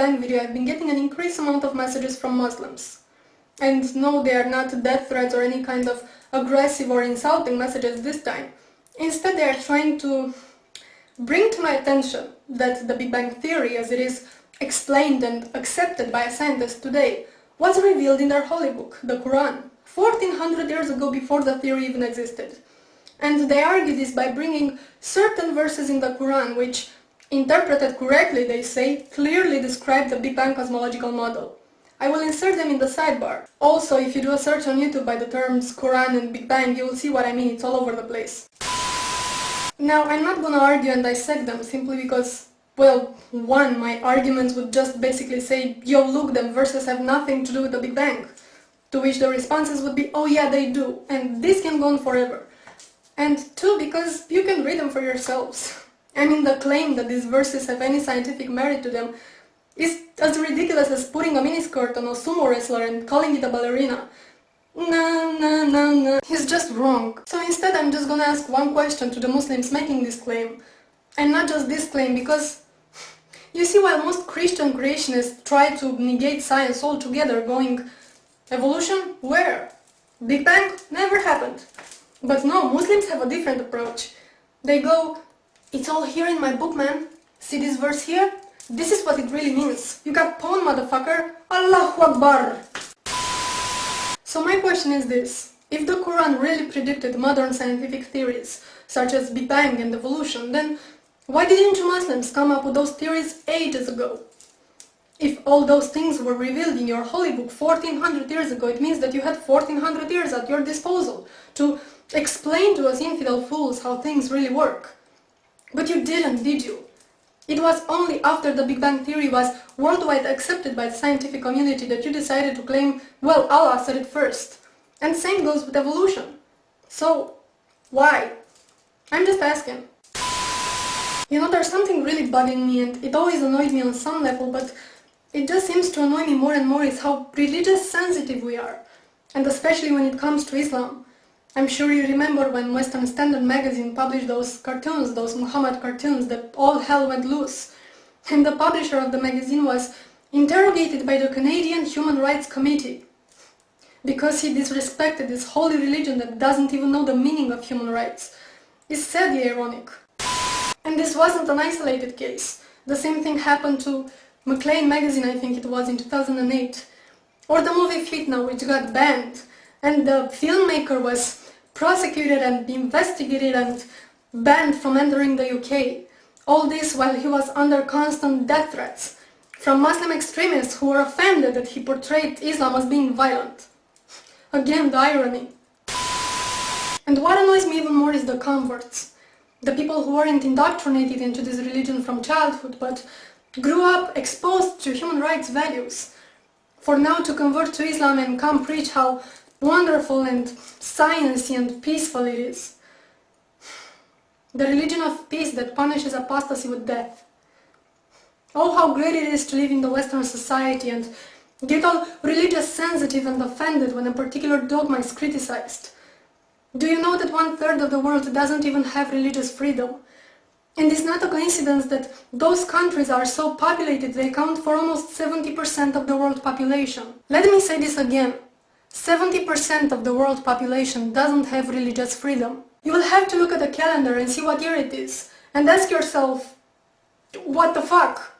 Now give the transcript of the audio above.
Bang video, I've been getting an increased amount of messages from Muslims. And no, they are not death threats or any kind of aggressive or insulting messages this time. Instead, they are trying to bring to my attention that the Big Bang Theory, as it is explained and accepted by scientists today, was revealed in their holy book, the Quran, 1400 years ago before the theory even existed. And they argue this by bringing certain verses in the Quran which, interpreted correctly, they say, clearly describe the Big Bang cosmological model. I will insert them in the sidebar. Also, if you do a search on YouTube by the terms Quran and Big Bang, you will see what I mean, it's all over the place. Now, I'm not gonna argue and dissect them simply because, well, one, my arguments would just basically say, yo, look, them verses have nothing to do with the Big Bang. To which the responses would be, oh yeah, they do, and this can go on forever. And two, because you can read them for yourselves. I mean, the claim that these verses have any scientific merit to them is as ridiculous as putting a miniskirt on a sumo wrestler and calling it a ballerina. No, he's just wrong. So instead I'm just gonna ask one question to the Muslims making this claim. And not just this claim, because you see, while most Christian creationists try to negate science altogether, going, evolution? Where? Big Bang? Never happened. But no, Muslims have a different approach. They go, it's all here in my book, man. See this verse here? This is what it really means. You got pawn, motherfucker. Allahu Akbar. So my question is this. If the Quran really predicted modern scientific theories, such as Big Bang and evolution, then why didn't you Muslims come up with those theories ages ago? If all those things were revealed in your holy book 1400 years ago, it means that you had 1400 years at your disposal to explain to us infidel fools how things really work. But you didn't, did you? It was only after the Big Bang Theory was worldwide accepted by the scientific community that you decided to claim, well, Allah said it first. And same goes with evolution. So, why? I'm just asking. You know, there's something really bugging me, and it always annoyed me on some level, but it just seems to annoy me more and more is how religious sensitive we are. And especially when it comes to Islam. I'm sure you remember when Western Standard magazine published those cartoons, those Muhammad cartoons, that all hell went loose. And the publisher of the magazine was interrogated by the Canadian Human Rights Committee because he disrespected this holy religion that doesn't even know the meaning of human rights. It's sadly ironic. And this wasn't an isolated case. The same thing happened to Maclean magazine, I think it was, in 2008. Or the movie Fitna, which got banned. And the filmmaker was prosecuted and investigated and banned from entering the UK. All this while he was under constant death threats from Muslim extremists who were offended that he portrayed Islam as being violent. Again, the irony. And what annoys me even more is the converts. The people who weren't indoctrinated into this religion from childhood, but grew up exposed to human rights values. For now to convert to Islam and come preach how wonderful and sciency and peaceful it is. The religion of peace that punishes apostasy with death. Oh, how great it is to live in the Western society and get all religious sensitive and offended when a particular dogma is criticized. Do you know that 1/3 of the world doesn't even have religious freedom? And it's not a coincidence that those countries are so populated they account for almost 70% of the world population. Let me say this again. 70% of the world population doesn't have religious freedom. You will have to look at the calendar and see what year it is, and ask yourself, what the fuck?